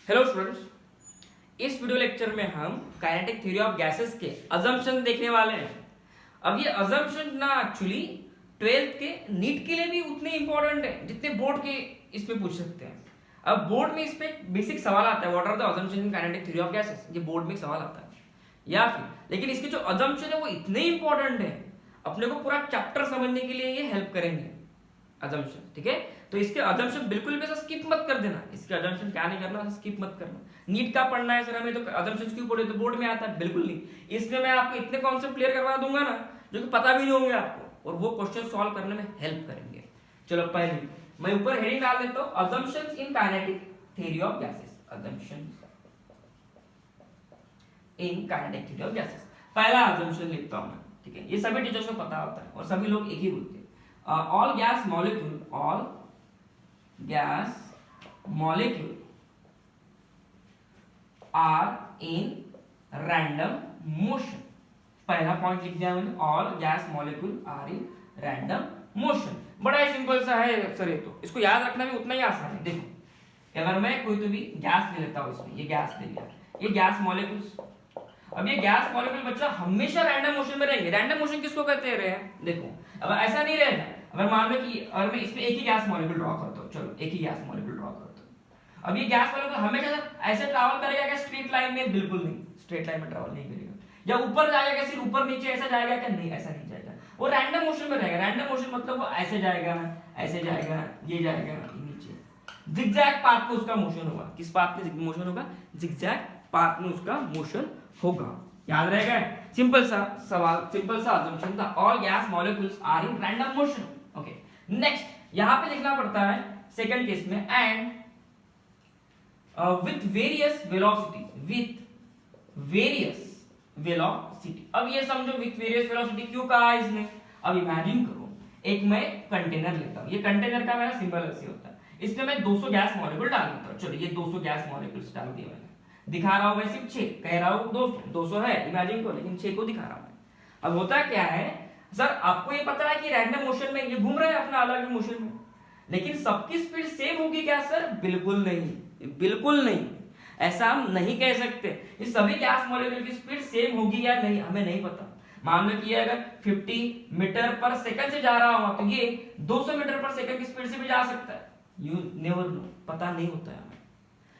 Hello students, इस video lecture में हम काइनेटिक थ्योरी ऑफ गैसेस के अजम्पशन देखने वाले हैं। अब ये अजम्पशन ना एक्चुअली 12th के नीट के लिए भी उतने इंपॉर्टेंट है जितने बोर्ड के इसमें पूछ सकते हैं। अब बोर्ड में इस पे बेसिक सवाल आता है, what are the assumption in kinetic theory of gases, ये बोर्ड में सवाल आता है या फिर, लेकिन इसके जो अजम्पशन है वो इतने इंपॉर्टेंट है, अपने को पूरा चैप्टर समझने के लिए ये हेल्प करेंगे अजम्पशन। ठीक है, तो इसके अजम्पशन बिल्कुल भी स्किप मत कर देना। इसके अजम्पशन क्या नहीं करना, स्किप मत करना। नीट का पढ़ना है सर हमें, तो अजम्पशन क्यों पढ़े, तो बोर्ड में आता है, बिल्कुल नहीं। इसमें मैं आपको इतने कॉन्सेप्ट क्लियर करवा दूंगा ना जो कि पता भी नहीं होंगे आपको, और वो क्वेश्चन सॉल्व करने में हेल्प करेंगे। चलो पहले मैं ऊपर हेडिंग डाल देता हूं, assumptions in kinetic theory of gases. Assumptions in kinetic theory of gases, पहला अजम्पशन लिखता हूं मैं। ठीक है, ये सभी टीचर्स को पता होता है और सभी लोग एक ही बोलते हैं। all gas molecule are in random motion। पहला पॉइंट लिख दिया मैंने, all gas molecule are in random motion। बड़ा ही सिंपल सा है सर, ये तो इसको याद रखना भी उतना ही आसान है। देखो अगर मैं कोई तो भी गैस ले लेता हूं, इसमें ये गैस ले लिया, ये गैस मॉलिक्यूल्स। अब ये गैस मॉलिक्यूल बच्चा हमेशा रैंडम मोशन में रहेंगे। रैंडम मोशन किसको कहते हैं, देखो अब ऐसा नहीं रहेगा। अगर मान लो कि अगर मैं इसमें एक ही गैस मॉलिक्यूल ड्रॉ करता हूं, चलो एक ही गैस मॉलिक्यूल ड्रॉ करता हूं, अब ये गैस मॉलिक्यूल हमेशा ऐसे ट्रैवल करेगा क्या स्ट्रेट लाइन में, बिल्कुल नहीं, स्ट्रेट लाइन में ट्रैवल नहीं करेगा। या ऊपर जाएगा क्या, सिर्फ ऊपर नीचे ऐसा जाएगा क्या, नहीं ऐसा नहीं जाएगा, वो रैंडम मोशन में रहेगा। रैंडम मोशन मतलब वो ऐसे जाएगा, ऐसे जाएगा, ये जाएगा नीचे, जिगजैग पाथ में उसका मोशन होगा। किस पाथ में मोशन होगा, जिगजैग पाथ में उसका मोशन होगा। याद रहेगा, सिंपल सा सवाल, सिंपल सा assumption था, all gas molecules are in random motion. Okay, next यहां पे लिखना पड़ता है सेकंड केस में, and with various velocity, with various velocity. अब ये समझो विथ वेरियस वेलोसिटी क्यों कहा है इसने। अब इमेजिन करो एक मैं कंटेनर लेता हूं, ये कंटेनर का मेरा सिंबल ऐसे होता है, इसमें मैं 200 गैस मॉलिक्यूल डाल देता हूं। चलो ये 200 गैस मॉलिक्यूल्स डाल दिए मैंने, दिखा रहा हूं मैं सिर्फ 6, कह रहा हूं 200 है इमेजिन को, लेकिन 6 को दिखा रहा हूं। अब होता क्या है सर, आपको ये पता है कि रैंडम मोशन में ये घूम रहे हैं अपना अलग मोशन में, लेकिन सबकी स्पीड सेम होगी क्या सर, बिल्कुल नहीं, बिल्कुल नहीं, ऐसा हम नहीं कह सकते। ये सभी गैस मॉलिक्यूल की स्पीड सेम होगी या नहीं हमें नहीं पता। मान लो कि अगर 50 मीटर पर सेकंड से जा रहा होगा तो ये 200 मीटर पर सेकंड की स्पीड से भी जा सकता है। यू नेवर नो, पता नहीं होता है हमें,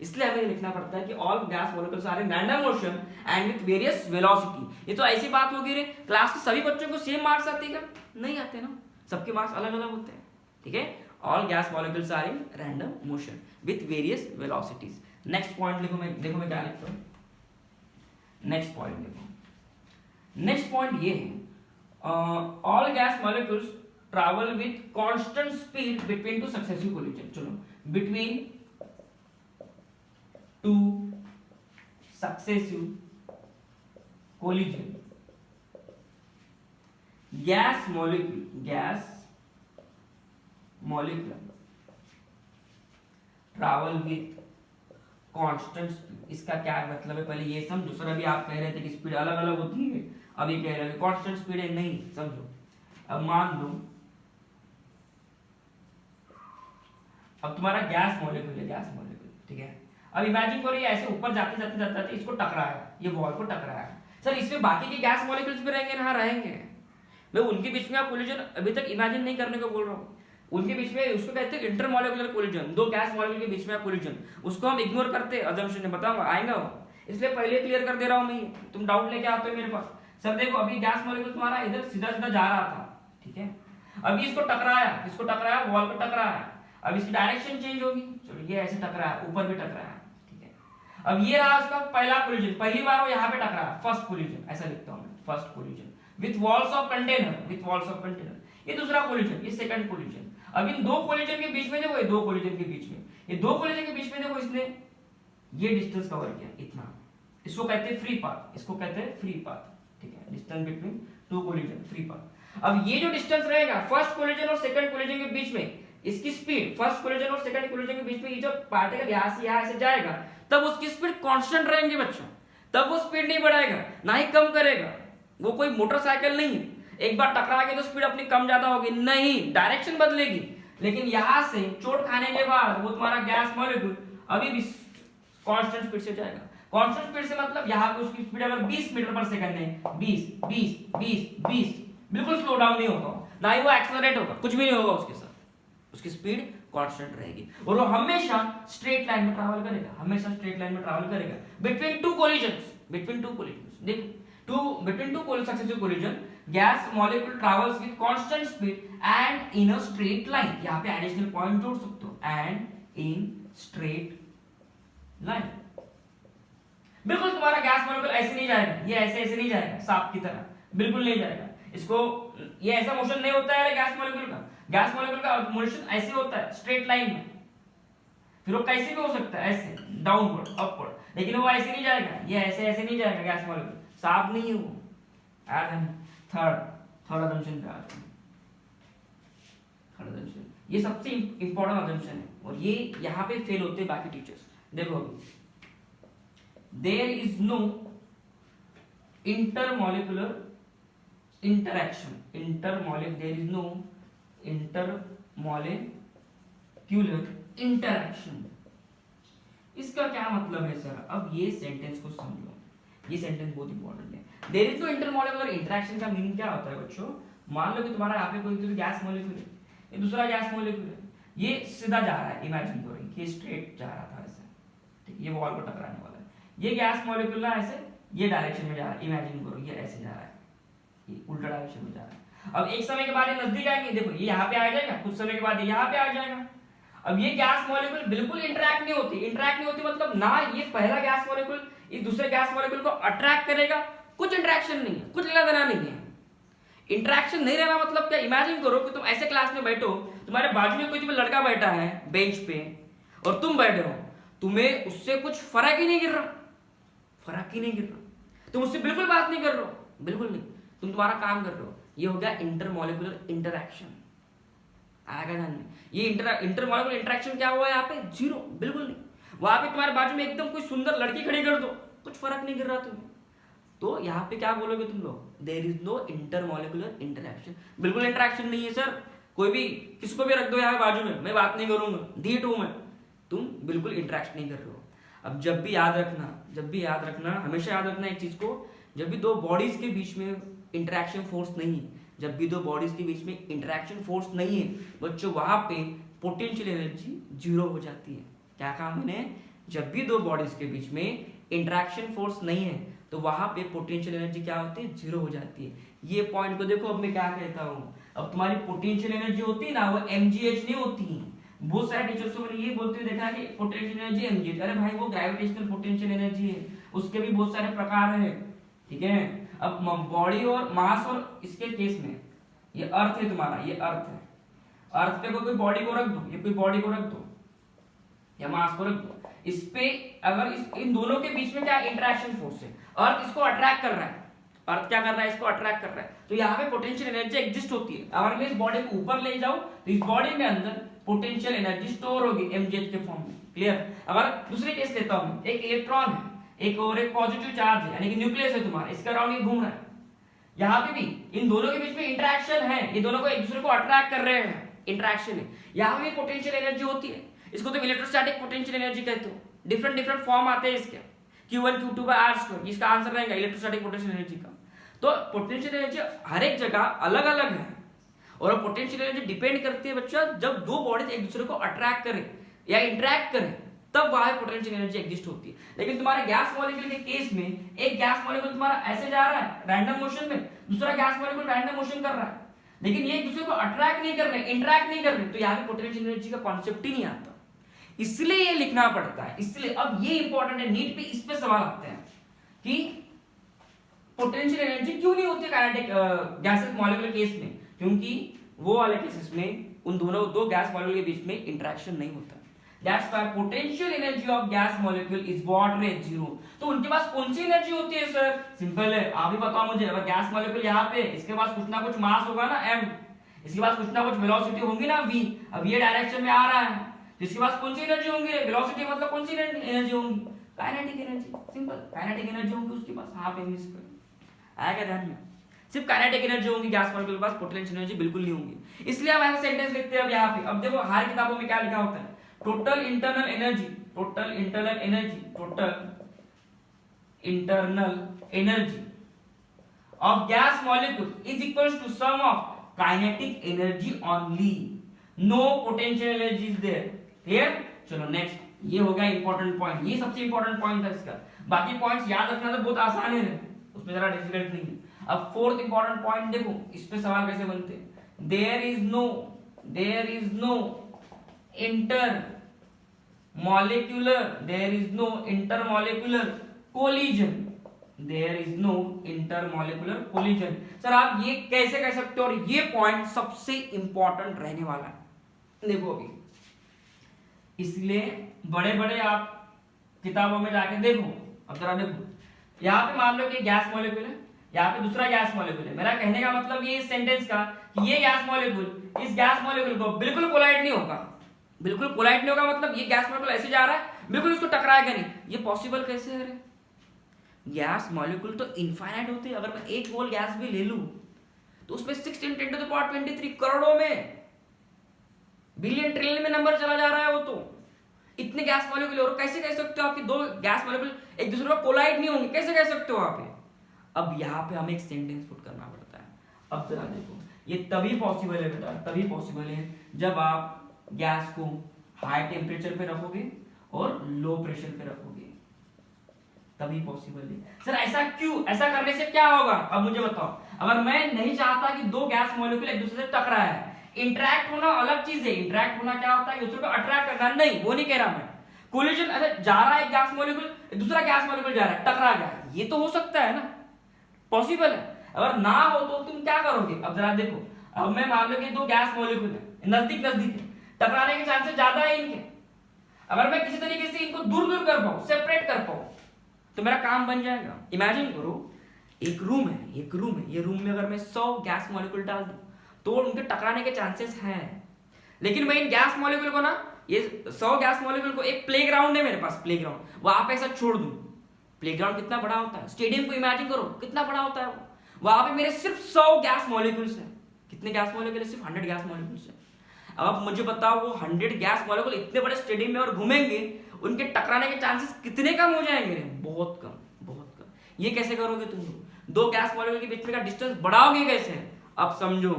इसलिए हमें लिखना पड़ता है कि all gas molecules are in random motion and with various velocity. ये तो ऐसी बात होगी रे, क्लास के सभी बच्चों को सेम मार्क्स आते हैं क्या, नहीं आते ना, सबके मार्क्स अलग अलग होते हैं। ठीक है, all gas molecules are in random motion with various velocities. Next point लिखो, मैं देखो मैं क्या लिखता हूं, नेक्स्ट पॉइंट देखो, नेक्स्ट पॉइंट ये है, all gas molecules travel with constant speed between two successive collision. चलो, between two successive collision gas molecule travel with constant speed. इसका क्या मतलब है पहले ये समझो सर। अभी आप कह रहे थे कि स्पीड अलग अलग होती है, अब ये कह रहे हैं कांस्टेंट स्पीड है, नहीं समझो। अब मान लो अब तुम्हारा गैस मॉलिक्यूल है, गैस मॉलिक्यूल, ठीक है। अब इमेजिन करो ये ऐसे ऊपर जाते जाते जाते जाते इसको टकराया, ये वॉल को टकराया। सर इसमें बाकी के गैस मॉलिक्यूल्स भी रहेंगे ना, रहेंगे। मैं उनके बीच में आप कोलिजन अभी तक इमेजिन नहीं करने को बोल रहा हूँ, उनके बीच में उसको कहते हैं इंटरमॉलिक्यूलर कोलिजन, दो गैस मॉलिक्यूल के बीच में कोलिजन, उसको हम इग्नोर करते हैं अजम्पशन में, बताऊंगा आएगा वो, इसलिए पहले क्लियर कर दे रहा हूँ मैं, तुम डाउट लेके आते हो मेरे पास। सर देखो अभी गैस मॉलिक्यूल तुम्हारा इधर सीधा सीधा जा रहा था, ठीक है, अभी इसको टकराया, किसको टकराया, वॉल को टकराया। अब इसकी डायरेक्शन चेंज होगी, चलो ये ऐसे टकराया, ऊपर भी टकराया, ठीक है। अब ये रहा उसका पहला कोलिजन, पहली बार वो यहाँ पे टकराया, फर्स्ट कोलिजन, ऐसा लिखता हूँ मैं, first collision with walls of container, with walls of container. ये दूसरा कोलिजन, ये सेकंड कोलिजन। अब इन दो कोलिजन के बीच में देखो, ये दो कोलिजन के बीच में, ये दो कोलिजन के बीच में देखो इसने ये डिस्टेंस कवर किया इतना, इसको कहते हैं फ्री पाथ, इसको कहते हैं फ्री पाथ, ठीक है, distance between two collision, free path. अब ये जो डिस्टेंस रहेगा फर्स्ट कोलिजन और सेकंड कोलिजन के बीच में, इसकी स्पीड फर्स्ट कोलिजन और सेकंड कोलिजन के बीच में ये जो पार्टिकल यहाँ से यहाँ ऐसे जाएगा, तब उसकी स्पीड कांस्टेंट रहेंगे बच्चों, तब वो स्पीड नहीं बढ़ाएगा ना ही कम करेगा। वो कोई मोटरसाइकिल नहीं है, एक बार टकरा के तो स्पीड अपनी कम ज्यादा होगी, नहीं, डायरेक्शन बदलेगी। लेकिन यहां से चोट खाने के बाद वो तुम्हारा गैस मॉलिक्यूल अभी भी कांस्टेंट स्पीड से जाएगा। कांस्टेंट स्पीड से मतलब यहाँ पे उसकी स्पीड अगर 20 मीटर पर सेकंड है, 20 20 20 20, बिल्कुल स्लो डाउन नहीं होगा, ना ही वो एक्सेलरेट होगा, कुछ भी नहीं होगा उसके साथ, उसकी स्पीड कांस्टेंट रहेगी और वो हमेशा स्ट्रेट लाइन में ट्रैवल करेगा, हमेशा स्ट्रेट लाइन में ट्रैवल करेगा बिटवीन टू कोलिजन्स, देखो between two successive collision gas molecule travels with constant speed and in a straight line, यहाँ पे एडिशनल पॉइंट जोड़ सकते हो, and in straight line। बिल्कुल तुम्हारा गैस मॉलिक्यूल ऐसे नहीं जाएगा, ये ऐसे नहीं जाएगा सांप की तरह, बिल्कुल नहीं जाएगा, इसको ये ऐसा मोशन नहीं होता है गैस मॉलिक्यूल का मोशन ऐसे होता है स्ट्रेट लाइन में, फिर वो कैसे भी हो सकता है ऐसे डाउनवर्ड अपवर्ड, लेकिन वो ऐसे नहीं जाएगा, ये ऐसे नहीं जाएगा गैस मॉलिक्यूल, सांप नहीं है वो। थर्ड असम्पशन पे आते हैं। थर्ड असम्पशन ये सबसे इंपॉर्टेंट असम्पशन है और ये यहाँ पे फेल होते हैं बाकी टीचर्स। देखो अभी there is no intermolecular interaction, there is no intermolecular interaction. इसका क्या मतलब है सर? अब ये सेंटेंस को समझो, ये सेंटेंस बहुत इंपॉर्टेंट है। There is no intermolecular interaction का मीनिंग क्या होता है बच्चों? मान लो कि तुम्हारा यहाँ पे कोई गैस मॉलिक्यूल है, ये दूसरा गैस मॉलिक्यूल है, ये सीधा जा रहा है, इमेजिन करो कि स्ट्रेट जा रहा था ऐसे, ठीक, ये वॉल को टकराने वाला है, ये गैस मॉलिक्यूल ना ऐसे ये डायरेक्शन में जा रहा है, इमेजिन करो ये ऐसे जा रहा है, ये उल्टा डायरेक्शन में जा रहा है। अब एक समय के बाद ये नजदीक आएंगे, देखो ये यहाँ पे आ जाएगा, कुछ समय के बाद ये यहाँ पे आ जाएगा। अब ये गैस मॉलिक्यूल बिल्कुल इंटरैक्ट नहीं होती मतलब ना ये पहला गैस मॉलिक्यूल इस दूसरे गैस मॉलिक्यूल को अट्रैक्ट करेगा, कुछ इंटरैक्शन नहीं है, कुछ लेना देना नहीं है। इंटरैक्शन नहीं रहना मतलब क्या? इमेजिन करो कि तुम ऐसे क्लास में बैठो, तुम्हारे बाजू में कोई लड़का बैठा है बेंच पे और तुम बैठे हो, तुम्हें उससे कुछ फर्क ही नहीं गिर रहा, तुम उससे बिल्कुल बात नहीं कर रहे हो, बिल्कुल नहीं, तुम तुम्हारा काम कर रहे हो, ये हो गया इंटरमॉलिक्यूलर इंटरैक्शन। आएगा ध्यान में, ये इंटरमॉलिक्यूलर इंटरैक्शन क्या हुआ है यहाँ पे? जीरो, बिल्कुल नहीं। वहां पे तुम्हारे बाजू में एकदम कोई सुंदर लड़की खड़ी कर दो, कुछ फर्क नहीं गिर रहा तुम्हें, तो यहाँ पे क्या बोलोगे तुम लोग? There is no intermolecular interaction, बिल्कुल इंटरैक्शन नहीं है सर। कोई भी किसको भी रख दो यहाँ बाजू में, मैं बात नहीं करूंगा, धीट हूं मैं, तुम बिल्कुल इंटरैक्शन नहीं कर रहे हो। अब जब भी याद रखना, हमेशा याद रखना एक चीज को, जब भी दो बॉडीज के बीच में इंटरैक्शन फोर्स नहीं है, बच्चों वहां पे पोटेंशियल एनर्जी जीरो हो जाती है। क्या कहा मैंने? जब भी दो बॉडीज के बीच में इंटरैक्शन फोर्स नहीं है तो वहां पे पोटेंशियल एनर्जी क्या होती है? जीरो हो जाती है। ये पॉइंट को देखो, अब मैं क्या कहता हूँ, अब तुम्हारी पोटेंशियल एनर्जी होती है ना, वो mgh नहीं होती है। बहुत सारे टीचर्स को मैंने ये बोलते हुए देखा कि पोटेंशियल एनर्जी mgh, अरे भाई वो ग्रेविटेशनल पोटेंशियल एनर्जी है, उसके भी बहुत सारे प्रकार है, ठीक है। अब बॉडी और मास और इसके केस में ये अर्थ है तुम्हारा, ये अर्थ है, अर्थ पे कोई बॉडी को रख दो, ये कोई बॉडी को रख दो या मास को रख दो, इस पे अगर इन दोनों के बीच में क्या इंटरेक्शन फोर्स है, अर्थ इसको अट्रैक्ट कर रहा है, अर्थ क्या कर रहा है? इसको अट्रैक्ट कर रहा है, तो यहाँ पे पोटेंशियल एनर्जी एग्जिस्ट होती है। अगर मैं इस बॉडी को ऊपर ले जाऊं तो इस बॉडी में अंदर पोटेंशियल एनर्जी स्टोर होगी mgh के फॉर्म में, क्लियर। अगर दूसरे केस लेता हूं, एक इलेक्ट्रॉन है, एक और एक पॉजिटिव चार्ज है, यानी कि न्यूक्लियस है तुम्हारा, इसका अराउंड ये घूम रहा है, यहाँ पे भी इन दोनों के बीच में इंटरेक्शन है, ये दोनों को एक दूसरे को अट्रैक्ट कर रहे हैं, इंटरेक्शन है, यहाँ भी पोटेंशियल एनर्जी होती है, इसको तुम इलेक्ट्रोस्टैटिक पोटेंशियल एनर्जी कहते हो। डिफरेंट फॉर्म आते हैं इसके, Q1 Q2 by r², इसका आंसर रहेगा इलेक्ट्रोस्टैटिक पोटेंशियल एनर्जी का। तो पोटेंशियल एनर्जी हर एक जगह अलग अलग है और पोटेंशियल एनर्जी डिपेंड करती है बच्चा, जब दो बॉडीज एक दूसरे को अट्रैक्ट करें या इंटरैक्ट करें तब वहां पोटेंशियल एनर्जी एग्जिस्ट होती है। लेकिन तुम्हारे गैस मॉलिक्यूल के केस में एक गैस मॉलिक्यूल तुम्हारा ऐसे जा रहा है रैंडम मोशन में, दूसरा गैस मॉलिक्यूल रैंडम मोशन कर रहा है, लेकिन ये एक दूसरे को अट्रैक्ट नहीं कर रहे, इंटरैक्ट नहीं कर रहे, तो यहाँ पे पोटेंशियल एनर्जी का कॉन्सेप्ट ही नहीं आता, इसलिए ये लिखना पड़ता है। इसलिए अब ये इंपॉर्टेंट है, नीट पे इस पे सवाल आते हैं कि पोटेंशियल एनर्जी क्यों नहीं होती काइनेटिक गैसेस मॉलिक्यूलर केस में, क्योंकि वो वाले केसेस में उन दोनों दो गैस मॉलिक्यूल के बीच में इंटरेक्शन नहीं होता। That's why potential energy of gas molecule is what रे? जीरो। तो उनके पास कौन सी एनर्जी होती है सर? सिंपल है, आप ही बताओ मुझे। अगर गैस मॉलिक्यूल यहाँ पे, इसके पास कुछ ना कुछ मास होगा ना m, इसके पास कुछ ना कुछ वेलोसिटी होगी ना v, अब ये डायरेक्शन में आ रहा है, इसके पास कौन सी एनर्जी होंगी? वेलोसिटी मतलब कौन सी एनर्जी होंगी? Kinetic energy, simple, kinetic energy होंगी उसके पास। हाँ पे मिस कर आएगा ध्यान में, सिर्फ काइनेटिक एनर्जी होंगी, गैस मॉलिक्यूल के पास पोटेंशियल एनर्जी बिल्कुल नहीं होंगी। इसलिए हम ऐसा सेंटेंस लिखते हैं अब यहाँ पे। अब देखो हर किताबों में क्या लिखा होता है, total internal energy, total internal energy, total internal energy of gas molecule is equals to sum of kinetic energy only, no potential energy is there. clear? चलो नेक्स्ट, ये हो गया इंपॉर्टेंट पॉइंट, ये सबसे इंपॉर्टेंट पॉइंट है इसका। बाकी points याद रखना तो बहुत आसान है, उसमें जरा डिफिकल्ट नहीं है। अब फोर्थ इंपॉर्टेंट पॉइंट देखो, इस पे सवाल कैसे बनते हैं। There is no intermolecular collision, there is no intermolecular collision. Sir आप ये कैसे कह सकते हो, और ये पॉइंट सबसे इंपॉर्टेंट रहने वाला है। देखो अभी, इसलिए बड़े बड़े आप किताबों में जाके देखो। अब जरा देखो, यहाँ पे मान लो कि गैस मॉलिक्यूल है, यहाँ पे दूसरा गैस मॉलिक्यूल है। मेरा कहने का मतलब ये इस सेंटेंस का कि ये गैस मॉलिक्यूल इस गैस मॉलिक्यूल को बिल्कुल कोलाइड नहीं होगा, बिल्कुल कोलाइड नहीं होगा। मतलब ये गैस मॉलिक्यूल ऐसे जा रहा है, बिल्कुल इसको टकराएगा नहीं। ये पॉसिबल कैसे है? गैस मॉलिक्यूल तो इनफाइनाइट होते हैं। अगर मैं एक मोल गैस भी ले लूं तो उसमें 16 × 10⁻23 करोड़ों में, बिलियन ट्रिलियन में नंबर चला जा रहा है। वो तो इतने गैस मॉलिक्यूल, और कैसे कह सकते हो आपकी दो गैस मॉलिक्यूल एक दूसरे को कोलाइड नहीं होंगे? कैसे कह सकते हो आप? अब यहाँ पे हमें एक सेंटेंस पुट करना पड़ता है। अब जरा देखो, ये तभी पॉसिबल है बेटा, तभी पॉसिबल है जब आप गैस को हाई टेम्परेचर पे रखोगे और लो प्रेशर पे रखोगे, तभी पॉसिबल है। सर ऐसा क्यों? ऐसा करने से क्या होगा? अब मुझे बताओ। अगर मैं नहीं चाहता कि दो गैस मॉलिक्यूल एक दूसरे से टकराए, इंटरैक्ट होना अलग चीज है। इंटरैक्ट होना क्या होता है? दूसरे को अट्रैक्ट करना, नहीं वो नहीं कह रहा मैं। कोलिजन, अच्छा जा रहा है एक गैस मॉलिक्यूल, दूसरा गैस मॉलिक्यूल जा रहा है, टकरा गया, ये तो हो सकता है ना, पॉसिबल है। अगर ना हो तो तुम क्या करोगे? अब जरा देखो, अब मैं मान लो कि दो गैस मॉलिक्यूल है, नजदीक नजदीक है, टकराने के चांसेस ज्यादा है इनके। अगर मैं किसी तरीके से इनको दूर दूर कर पाऊं, सेपरेट कर पाऊं, तो मेरा काम बन जाएगा। इमेजिन करो, एक रूम है, ये रूम में अगर मैं 100 गैस मॉलिक्यूल डाल दूं तो उनके टकराने के चांसेस हैं। लेकिन मैं इन गैस मॉलिक्यूल को ना, ये 100 गैस मॉलिक्यूल को, एक प्लेग्राउंड है मेरे पास, प्लेग्राउंड, वहां पे ऐसा छोड़ दूं। प्लेग्राउंड कितना बड़ा होता है? स्टेडियम को इमेजिन करो कितना बड़ा होता है। वहां पे मेरे सिर्फ 100 गैस मॉलिक्यूल्स हैं। कितने गैस मॉलिक्यूल? सिर्फ 100 गैस मॉलिक्यूल्स हैं। अब आप मुझे बताओ, वो 100 गैस मॉलिक्यूल इतने बड़े स्टेडियम में और घूमेंगे, उनके टकराने के चांसेस कितने कम हो जाएंगे? बहुत कम, बहुत कम। ये कैसे करोगे तुम? दो गैस मॉलिक्यूल के बीच में का डिस्टेंस बढ़ाओगे कैसे? अब समझो,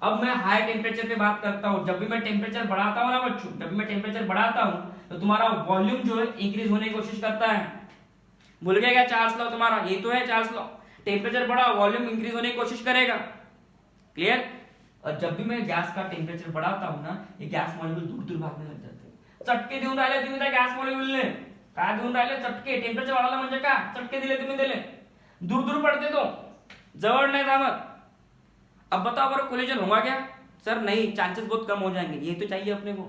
अब मैं हाई टेम्परेचर पे बात करता हूं। जब भी मैं टेम्परेचर बढ़ाता हूं ना बच्चों, जब भी मैं टेम्परेचर बढ़ाता हूं तो तुम्हारा वॉल्यूम जो है इंक्रीज होने की कोशिश करता है। भूल गया क्या चार्ल्स लॉ तुम्हारा? ये तो है चार्ल्स लॉ। टेम्परेचर बढ़ाओ, वॉल्यूम इंक्रीज होने की कोशिश करेगा। क्लियर? और जब भी मैं गैस का टेम्परेचर बढ़ाता हूं ना, ये गैस मॉलिक्यूल दूर दूर भागने लग जाते हैं। चटके देऊन राहिले तुम्ही त्या गॅस मॉलिक्यूलने, काय देऊन राहिले? चटके। टेम्परेचर वाढवलं म्हणजे काय? चटके दिले तुम्ही, दिले, दूर दूर पड़ते तो, जवळ नहीं थांबत। अब बताओ अगर कोलिजन होगा क्या? सर नहीं, चांसेस बहुत कम हो जाएंगे। ये तो चाहिए अपने को,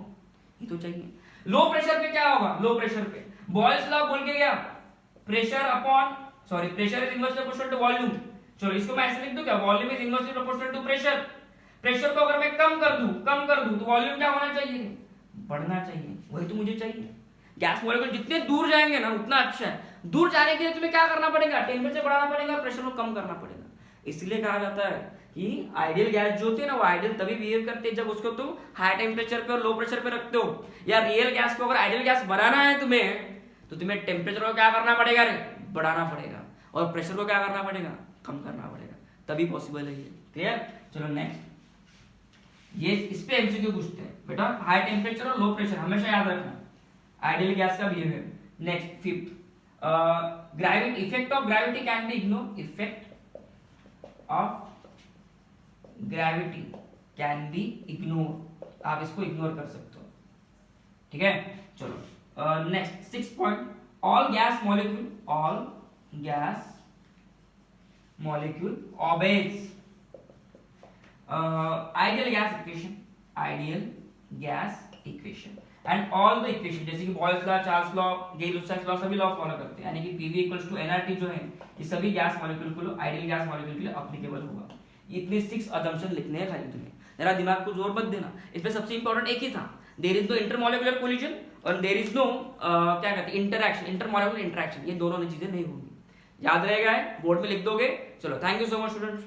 ये तो चाहिए। लो प्रेशर पे क्या होगा? लो प्रेशर पे बॉयल्स लॉ बोल के गया, pressure is inversely proportional to volume. चलो इसको मैं ऐसे लिख दूं क्या? Volume is inversely proportional to pressure. Pressure को अगर मैं कम कर दूं तो वॉल्यूम क्या होना चाहिए? बढ़ना चाहिए। वही तो मुझे चाहिए। गैस मॉलिक्यूल जितने दूर जाएंगे ना उतना अच्छा है। दूर जाने के लिए तुम्हें क्या करना पड़ेगा? टेम्परेचर बढ़ाना पड़ेगा, प्रेशर को कम करना पड़ेगा। इसलिए कहा जाता है कि आइडियल गैस जो होती है ना, वो आइडियल तभी बिहेव करते हैं जब उसको तुम हाई टेम्परेचर पे और लो प्रेशर पे रखते हो। या रियल गैस को अगर आइडियल गैस बनाना है तुम्हें, तो तुम्हें टेम्परेचर को क्या करना पड़ेगा? बढ़ाना पड़ेगा, और प्रेशर को क्या करना पड़ेगा? कम करना पड़ेगा, तभी पॉसिबल है ये। क्लियर? चलो नेक्स्ट, ये इस पे एमसीक्यू पूछते हैं बेटा। हाई टेम्परेचर और लो प्रेशर हमेशा याद रखना, आइडियल गैस का behaviour. Next fifth, gravity, effect of gravity can be ignore. Effect of gravity can be ignore, आप इसको इग्नोर कर सकते हो। ठीक है? चलो next 6 point, all gas molecule obeys ideal gas equation and all the equation, जैसे कि Boyle's law, Charles law, Gay Lussac's law, सभी लॉ फॉलो करते हैं। यानी कि PV = nRT जो है, ये सभी गैस मॉलिक्यूल को, आइडियल गैस मॉलिक्यूल के लिए एप्लीकेबल होगा। इतने 6 अजम्पशन लिखने हैं खाली तुम्हें, जरा दिमाग को जोर मत देना। इसमें सबसे इंपॉर्टेंट एक ही था, there is no intermolecular collision और देयर इज नो क्या कहते हैं, इंटरैक्शन, इंटरमॉलिक्यूलर इंटरैक्शन। ये दोनों चीजें नहीं होंगी। याद रहेगा, बोर्ड में लिख दोगे। चलो, thank you so much students.